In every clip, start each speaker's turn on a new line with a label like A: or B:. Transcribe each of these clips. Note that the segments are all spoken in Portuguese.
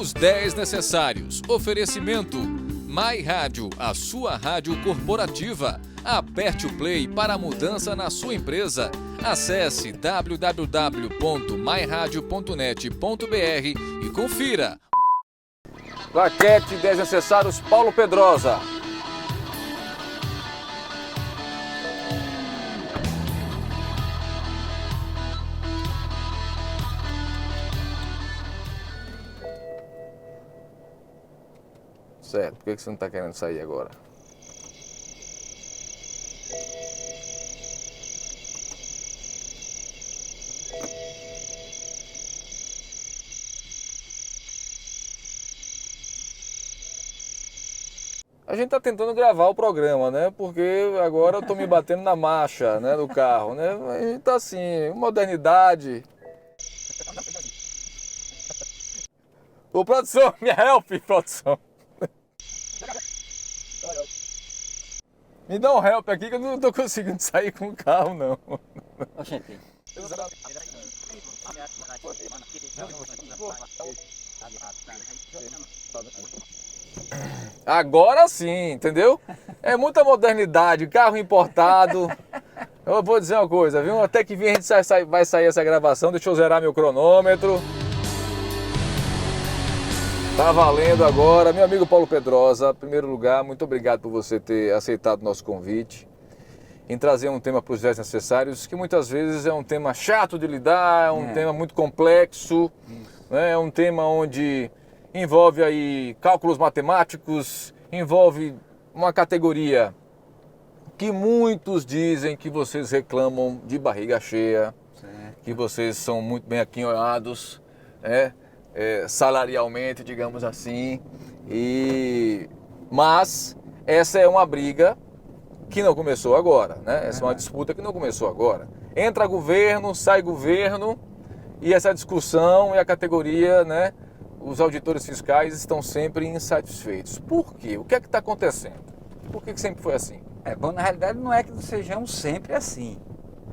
A: Os 10 necessários. Oferecimento. My Rádio, a sua rádio corporativa. Aperte o play para a mudança na sua empresa. Acesse www.myradio.net.br e confira. Plaquete 10 necessários Paulo Pedrosa. Certo, por que você não está querendo sair agora? A gente tá tentando gravar o programa, né? Porque agora eu tô me batendo na marcha, né, do carro, né? A gente tá assim, modernidade. Ô, produção, me help, produção. Me dá um help aqui que eu não tô conseguindo sair com o carro, não.
B: Oxente.
A: Agora sim, entendeu? É muita modernidade, carro importado. Eu vou dizer uma coisa, viu? Até que vir a gente vai sair essa gravação, deixa eu zerar meu cronômetro. Tá valendo agora. Meu amigo Paulo Pedrosa, em primeiro lugar, muito obrigado por você ter aceitado o nosso convite em trazer um tema para os 10 necessários, que muitas vezes é um tema chato de lidar, é um tema muito complexo, né? É um tema onde envolve aí cálculos matemáticos, envolve uma categoria que muitos dizem que vocês reclamam de barriga cheia, que vocês são muito bem aquinhoados, né? Salarialmente, digamos assim, mas essa é uma briga que não começou agora, né? Essa é uma disputa que não começou agora. Entra governo, sai governo, e essa discussão e a categoria, né? Os auditores fiscais estão sempre insatisfeitos. Por quê? O que é que está acontecendo? Por que sempre foi assim?
B: Bom, na realidade não é que sejamos sempre assim.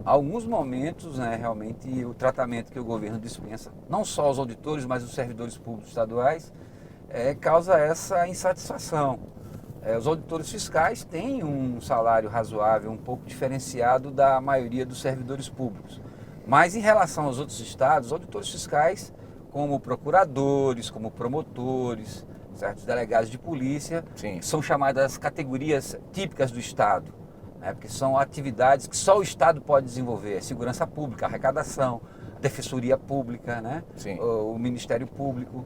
B: Há alguns momentos, né, realmente, o tratamento que o governo dispensa, não só aos auditores, mas os servidores públicos estaduais, causa essa insatisfação. Os auditores fiscais têm um salário razoável, um pouco diferenciado da maioria dos servidores públicos. Mas em relação aos outros estados, os auditores fiscais, como procuradores, como promotores, certos delegados de polícia, são chamadas categorias típicas do estado. Porque são atividades que só o Estado pode desenvolver, segurança pública, arrecadação, defensoria pública, né? O Ministério Público.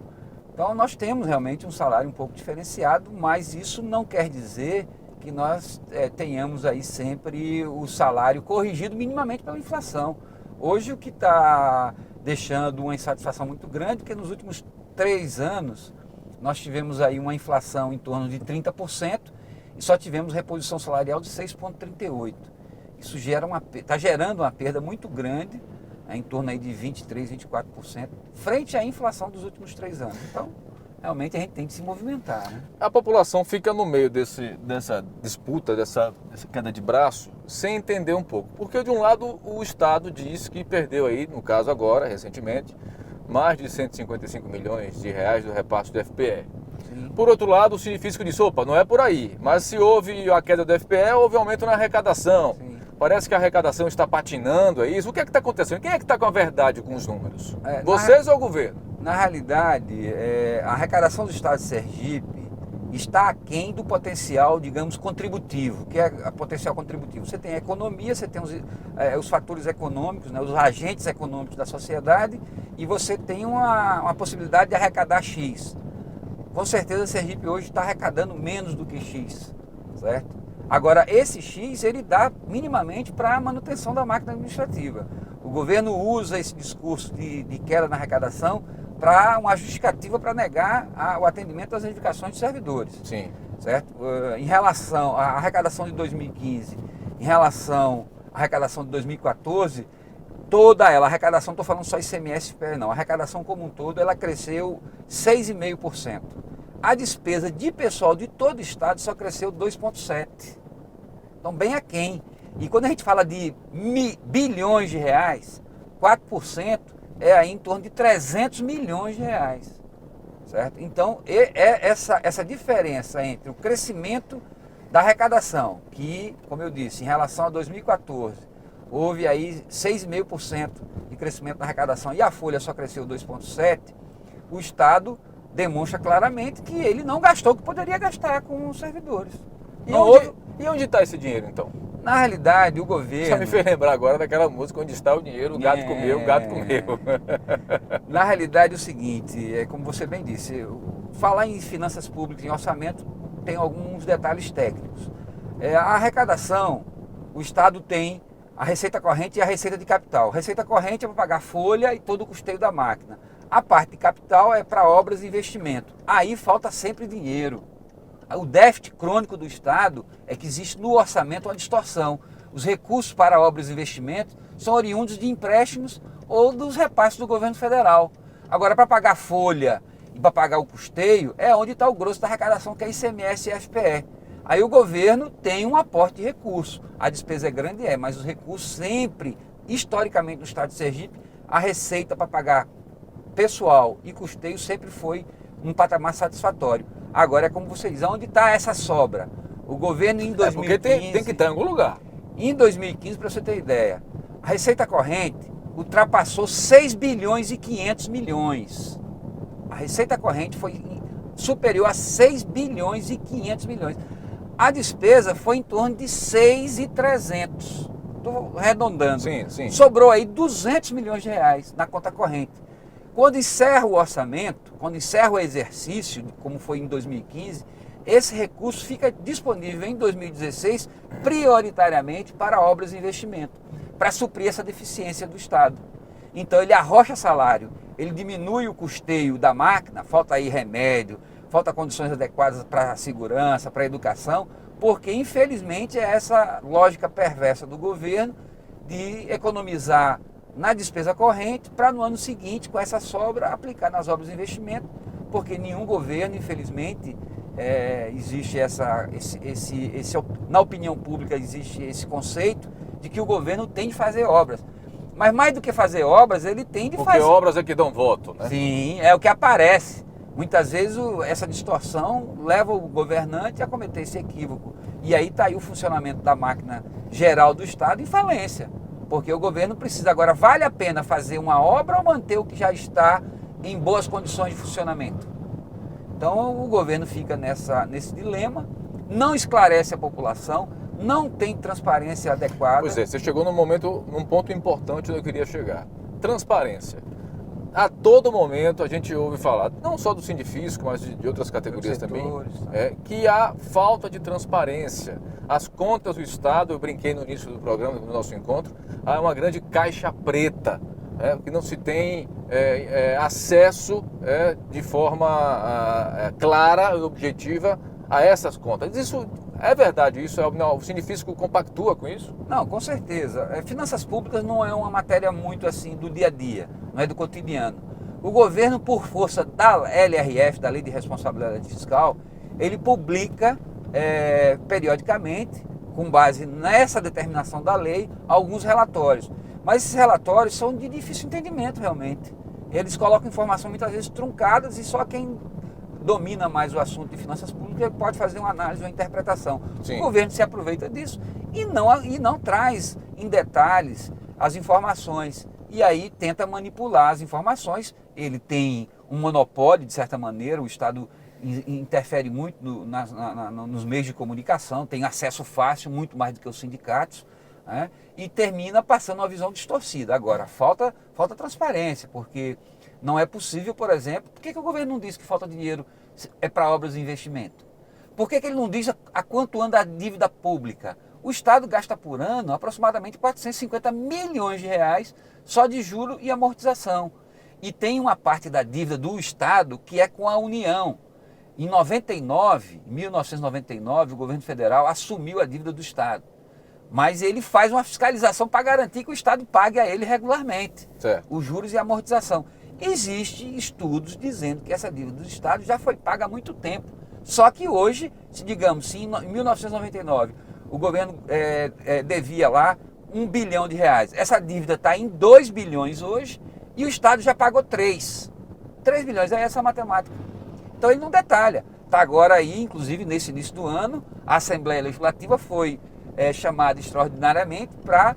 B: Então nós temos realmente um salário um pouco diferenciado, mas isso não quer dizer que nós tenhamos aí sempre o salário corrigido minimamente pela inflação. Hoje o que está deixando uma insatisfação muito grande, porque nos últimos 3 anos nós tivemos aí uma inflação em torno de 30%, e só tivemos reposição salarial de 6,38%. Isso está gerando uma perda muito grande, em torno aí de 23%, 24%, frente à inflação dos últimos 3 anos. Então, realmente a gente tem que se movimentar, né?
A: A população fica no meio dessa disputa, dessa queda de braço, sem entender um pouco. Porque, de um lado, o Estado diz que perdeu aí, no caso agora, recentemente, mais de 155 milhões de reais do repasse do FPE. Por outro lado, o científico disse, opa, não é por aí, mas se houve a queda do FPE, houve aumento na arrecadação. Parece que a arrecadação está patinando, é isso? O que é que está acontecendo? Quem é que está com a verdade com os números? Vocês ou o governo?
B: Na realidade, a arrecadação do estado de Sergipe está aquém do potencial, digamos, contributivo. O que é a potencial contributivo? Você tem a economia, você tem os fatores econômicos, né, os agentes econômicos da sociedade, e você tem uma possibilidade de arrecadar X. Com certeza, Sergipe hoje está arrecadando menos do que X, certo? Agora, esse X, ele dá minimamente para a manutenção da máquina administrativa. O governo usa esse discurso de queda na arrecadação para uma justificativa para negar o atendimento às reivindicações dos servidores. Certo? Em relação à arrecadação de 2015, em relação à arrecadação de 2014, toda ela, a arrecadação, estou falando só ICMS, não, a arrecadação como um todo, ela cresceu 6,5%. A despesa de pessoal de todo o estado só cresceu 2,7%. Então, bem aquém. E quando a gente fala de bilhões de reais, 4% é aí em torno de 300 milhões de reais. certo? Então, essa diferença entre o crescimento da arrecadação, que, como eu disse, em relação a 2014, houve aí 6,5% de crescimento da arrecadação e a folha só cresceu 2,7%, o Estado demonstra claramente que ele não gastou o que poderia gastar com os servidores.
A: E onde está esse dinheiro, então?
B: Na realidade, o governo...
A: Só me fez lembrar agora daquela música, onde está o dinheiro, o gato comeu, o gato comeu.
B: Na realidade, é o seguinte, como você bem disse, falar em finanças públicas, em orçamento, tem alguns detalhes técnicos. A arrecadação, o Estado tem a receita corrente e a receita de capital. A receita corrente é para pagar folha e todo o custeio da máquina. A parte de capital é para obras e investimento. Aí falta sempre dinheiro. O déficit crônico do Estado é que existe no orçamento uma distorção. Os recursos para obras e investimentos são oriundos de empréstimos ou dos repasses do governo federal. Agora, para pagar folha e para pagar o custeio, é onde está o grosso da arrecadação, que é ICMS e FPE. Aí o governo tem um aporte de recursos. A despesa é grande, mas os recursos sempre, historicamente no Estado de Sergipe, a receita para pagar pessoal e custeio sempre foi um patamar satisfatório. Agora é como você diz, onde está essa sobra? O governo em 2015...
A: porque tem que estar em algum lugar.
B: Em 2015, para você ter ideia, a receita corrente ultrapassou 6 bilhões e 500 milhões. A receita corrente foi superior a 6 bilhões e 500 milhões. A despesa foi em torno de 6.300. Estou arredondando.
A: Sim.
B: Sobrou aí 200 milhões de reais na conta corrente. Quando encerra o orçamento, quando encerra o exercício, como foi em 2015, esse recurso fica disponível em 2016 prioritariamente para obras e investimento, para suprir essa deficiência do Estado. Então ele arrocha salário, ele diminui o custeio da máquina, falta aí remédio, falta condições adequadas para a segurança, para a educação, porque infelizmente é essa lógica perversa do governo de economizar na despesa corrente para no ano seguinte, com essa sobra, aplicar nas obras de investimento, porque nenhum governo, infelizmente, existe na opinião pública existe esse conceito de que o governo tem de fazer obras. Mas mais do que fazer obras, ele tem de fazer...
A: Porque obras é que dão voto, né?
B: Sim, é o que aparece. Muitas vezes essa distorção leva o governante a cometer esse equívoco. E aí está aí o funcionamento da máquina geral do Estado em falência. Porque o governo precisa agora, vale a pena fazer uma obra ou manter o que já em boas condições de funcionamento? Então o governo fica nesse dilema, não esclarece a população, não tem transparência adequada.
A: Pois é, você chegou num ponto importante onde eu queria chegar. Transparência. A todo momento a gente ouve falar, não só do Sindifisco, mas de outras categorias também, que há falta de transparência. As contas do Estado, eu brinquei no início do programa, do nosso encontro, há uma grande caixa preta, que não se tem acesso de forma clara e objetiva a essas contas. Isso é verdade? O Sindifisco compactua com isso?
B: Não, com certeza. Finanças públicas não é uma matéria muito assim do dia a dia, não é do cotidiano. O governo, por força da LRF, da Lei de Responsabilidade Fiscal, ele publica periodicamente, com base nessa determinação da lei, alguns relatórios. Mas esses relatórios são de difícil entendimento realmente. Eles colocam informações muitas vezes truncadas e só quem domina mais o assunto de finanças públicas pode fazer uma análise, uma interpretação.
A: Sim.
B: O governo se aproveita disso e não traz em detalhes as informações. E aí tenta manipular as informações. Ele tem um monopólio, de certa maneira, o Estado interfere muito nos meios de comunicação, tem acesso fácil, muito mais do que os sindicatos, né? E termina passando uma visão distorcida. Agora, falta transparência, porque não é possível, por exemplo, por que o governo não diz que falta dinheiro para obras e investimento? Por que ele não diz a quanto anda a dívida pública? O Estado gasta por ano aproximadamente 450 milhões de reais só de juro e amortização. E tem uma parte da dívida do Estado que é com a União. Em 1999, o governo federal assumiu a dívida do Estado. Mas ele faz uma fiscalização para garantir que o Estado pague a ele regularmente, os juros e a amortização. Existem estudos dizendo que essa dívida do Estado já foi paga há muito tempo. Só que hoje, se em 1999, o governo devia lá 1 bilhão de reais. Essa dívida está em 2 bilhões hoje e o Estado já pagou 3 bilhões. É essa a matemática. Então ele não detalha. Está agora aí, inclusive nesse início do ano, a Assembleia Legislativa foi chamada extraordinariamente para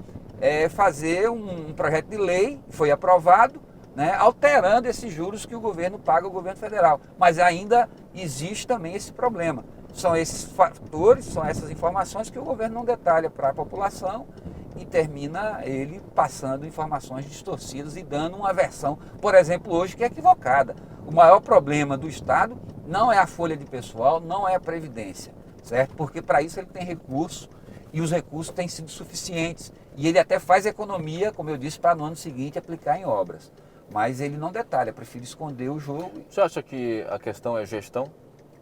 B: fazer um projeto de lei, foi aprovado, né, alterando esses juros que o governo paga ao governo federal. Mas ainda existe também esse problema. São esses fatores, são essas informações que o governo não detalha para a população e termina ele passando informações distorcidas e dando uma versão, por exemplo, hoje que é equivocada. O maior problema do Estado não é a folha de pessoal, não é a Previdência, certo? Porque para isso ele tem recurso e os recursos têm sido suficientes. E ele até faz economia, como eu disse, para no ano seguinte aplicar em obras. Mas ele não detalha, prefere esconder o jogo.
A: Você acha que a questão é gestão?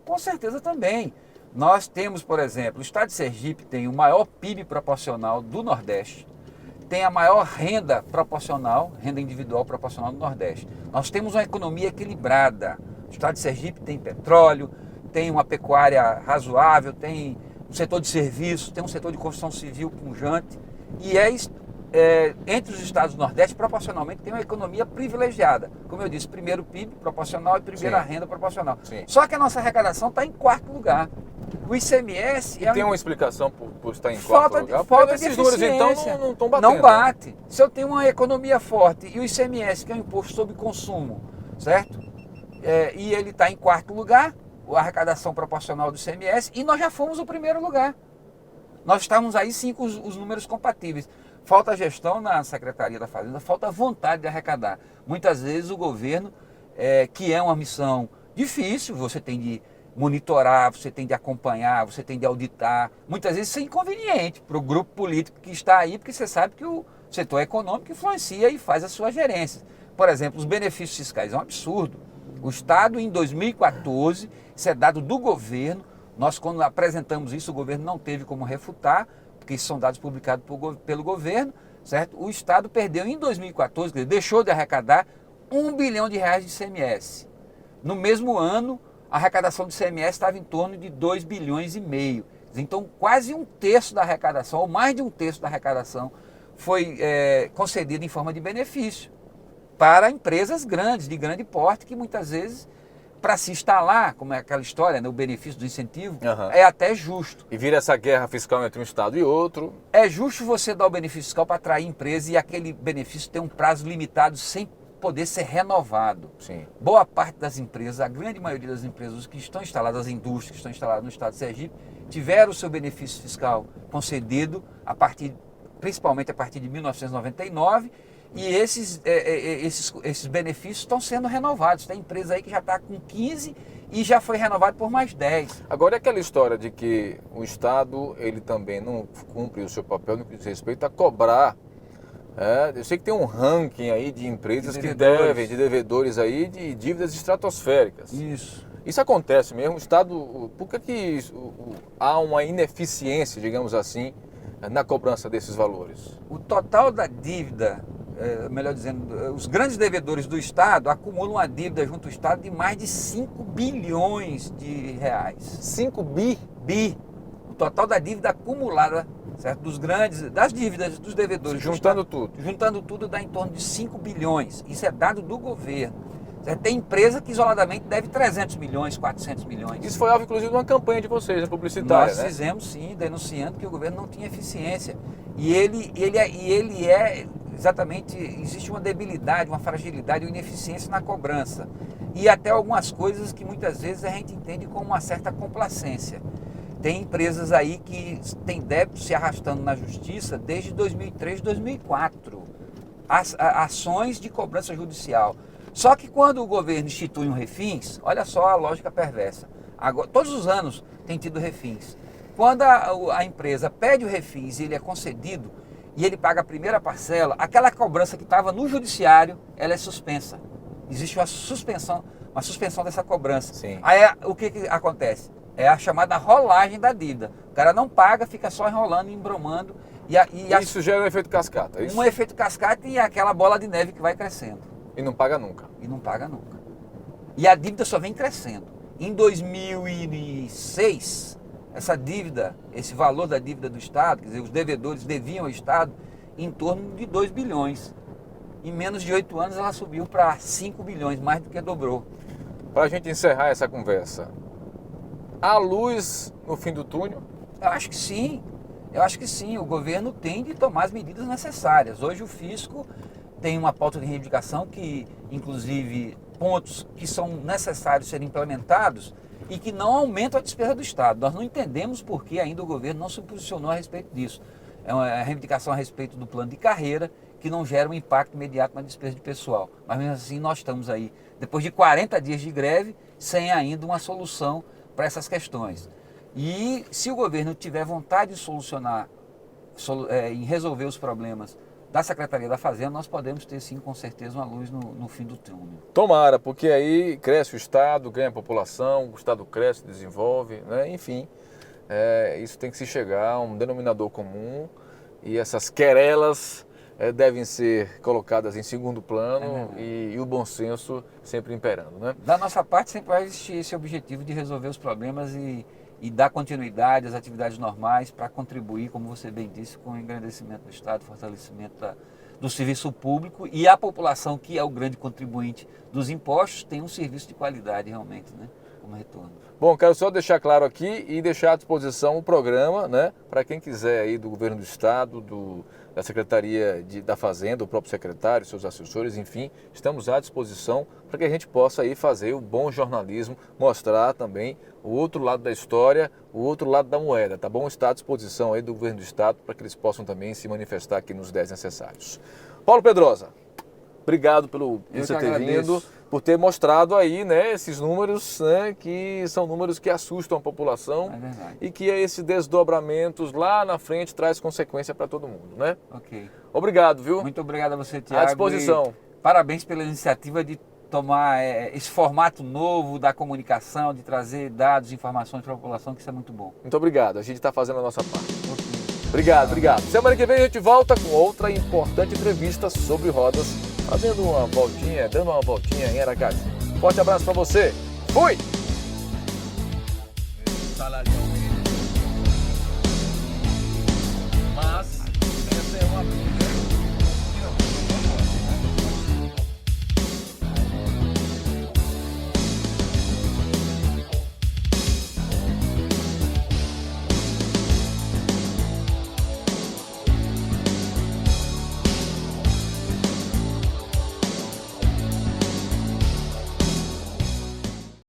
B: Com certeza também. Nós temos, por exemplo, o estado de Sergipe tem o maior PIB proporcional do Nordeste, tem a maior renda proporcional, renda individual proporcional do Nordeste. Nós temos uma economia equilibrada. O estado de Sergipe tem petróleo, tem uma pecuária razoável, tem um setor de serviços, tem um setor de construção civil pujante e entre os estados do Nordeste, proporcionalmente, tem uma economia privilegiada. Como eu disse, primeiro PIB proporcional e primeira renda proporcional.
A: Sim.
B: Só que a nossa arrecadação está em quarto lugar. O ICMS...
A: tem uma explicação por estar em quarto lugar?
B: Falta de
A: esses números, então, não estão batendo.
B: Não bate. Se eu tenho uma economia forte e o ICMS, que é um imposto sobre consumo, certo? E ele está em quarto lugar, a arrecadação proporcional do ICMS, e nós já fomos o primeiro lugar. Nós estamos aí sim com os números compatíveis. Falta gestão na Secretaria da Fazenda, falta vontade de arrecadar. Muitas vezes o governo, que é uma missão difícil, você tem de monitorar, você tem de acompanhar, você tem de auditar. Muitas vezes isso é inconveniente para o grupo político que está aí, porque você sabe que o setor econômico influencia e faz as suas gerências. Por exemplo, os benefícios fiscais é um absurdo. O Estado, em 2014, isso é dado do governo, nós quando apresentamos isso, o governo não teve como refutar, porque isso são dados publicados pelo governo, certo? O Estado perdeu em 2014, deixou de arrecadar R$1 bilhão de ICMS. No mesmo ano, a arrecadação do ICMS estava em torno de 2,5 bilhões. Então, quase um terço da arrecadação, ou mais de um terço da arrecadação, foi concedida em forma de benefício para empresas grandes, de grande porte, que muitas vezes, para se instalar, como é aquela história, né, o benefício do incentivo, é até justo.
A: E vira essa guerra fiscal entre um Estado e outro.
B: É justo você dar o benefício fiscal para atrair empresa e aquele benefício ter um prazo limitado sem poder ser renovado.
A: Sim.
B: Boa parte das empresas, a grande maioria das empresas que estão instaladas, as indústrias que estão instaladas no estado de Sergipe, tiveram o seu benefício fiscal concedido principalmente a partir de 1999, e esses benefícios estão sendo renovados. Tem empresa aí que já está com 15 e já foi renovado por mais 10.
A: Agora é aquela história de que o Estado ele também não cumpre o seu papel no que diz respeito a cobrar. Eu sei que tem um ranking aí de empresas que devem, de devedores aí, de dívidas estratosféricas. Isso acontece mesmo. O Estado, por que há uma ineficiência, digamos assim, na cobrança desses valores?
B: O total da dívida, melhor dizendo, os grandes devedores do Estado acumulam uma dívida junto ao Estado de mais de 5 bilhões de reais.
A: 5 bi?
B: Bi. O total da dívida acumulada, certo? Das dívidas dos devedores.
A: Juntando tudo.
B: Juntando tudo dá em torno de 5 bilhões. Isso é dado do governo. Tem empresa que isoladamente deve 300 milhões, 400 milhões.
A: Isso foi alvo, inclusive, de uma campanha de vocês, publicitária,
B: Nós fizemos, sim, denunciando que o governo não tinha eficiência. E ele é exatamente, existe uma debilidade, uma fragilidade, uma ineficiência na cobrança. E até algumas coisas que muitas vezes a gente entende como uma certa complacência. Tem empresas aí que têm débitos se arrastando na justiça desde 2003, 2004. Ações de cobrança judicial. Só que quando o governo institui um refins, olha só a lógica perversa. Agora, todos os anos tem tido refins. Quando a empresa pede o refins e ele é concedido, e ele paga a primeira parcela, aquela cobrança que estava no judiciário, ela é suspensa. Existe uma suspensão dessa cobrança.
A: Sim.
B: Aí o que acontece? É a chamada rolagem da dívida. O cara não paga, fica só enrolando, embromando.
A: Isso gera um efeito cascata, é isso?
B: Um efeito cascata e aquela bola de neve que vai crescendo.
A: E não paga nunca.
B: E não paga nunca. E a dívida só vem crescendo. Em 2006, esse valor da dívida do Estado, quer dizer, os devedores deviam ao Estado em torno de 2 bilhões. Em menos de 8 anos ela subiu para 5 bilhões, mais do que dobrou.
A: para a gente encerrar essa conversa, há luz no fim do túnel?
B: Eu acho que sim. Eu acho que sim. O governo tem de tomar as medidas necessárias. Hoje o fisco tem uma pauta de reivindicação que, inclusive, pontos que são necessários serem implementados e que não aumentam a despesa do Estado. Nós não entendemos por que ainda o governo não se posicionou a respeito disso. É uma reivindicação a respeito do plano de carreira que não gera um impacto imediato na despesa de pessoal. Mas mesmo assim nós estamos aí, depois de 40 dias de greve, sem ainda uma solução para essas questões. E se o governo tiver vontade de solucionar, em resolver os problemas da Secretaria da Fazenda, nós podemos ter sim, com certeza, uma luz no fim do túnel.
A: Tomara, porque aí cresce o Estado, ganha a população, o Estado cresce, desenvolve, né? Enfim, isso tem que se chegar a um denominador comum e essas querelas devem ser colocadas em segundo plano e o bom senso sempre imperando, né?
B: Da nossa parte sempre vai existir esse objetivo de resolver os problemas e dar continuidade às atividades normais para contribuir, como você bem disse, com o engrandecimento do Estado, fortalecimento do serviço público e a população, que é o grande contribuinte dos impostos, tem um serviço de qualidade realmente, né, como retorno.
A: Bom, quero só deixar claro aqui e deixar à disposição o programa, né, para quem quiser aí do Governo do Estado, da Secretaria da Fazenda, o próprio secretário, seus assessores, enfim, estamos à disposição para que a gente possa aí fazer o bom jornalismo, mostrar também o outro lado da história, o outro lado da moeda, tá bom? Está à disposição aí do Governo do Estado para que eles possam também se manifestar aqui nos 10 necessários. Paulo Pedrosa, obrigado por você ter vindo, por ter mostrado aí, né, esses números, né, que são números que assustam a população e que esses desdobramentos lá na frente traz consequência para todo mundo, né?
B: Ok.
A: Obrigado, viu?
B: Muito obrigado a você, Tiago.
A: À disposição.
B: Parabéns pela iniciativa de tomar esse formato novo da comunicação, de trazer dados, informações para a população, que isso é muito bom.
A: Muito obrigado, a gente está fazendo a nossa parte.
B: Okay.
A: Obrigado. Semana que vem a gente volta com outra importante entrevista sobre rodas, dando uma voltinha em Aracaju. Forte abraço para você. Fui!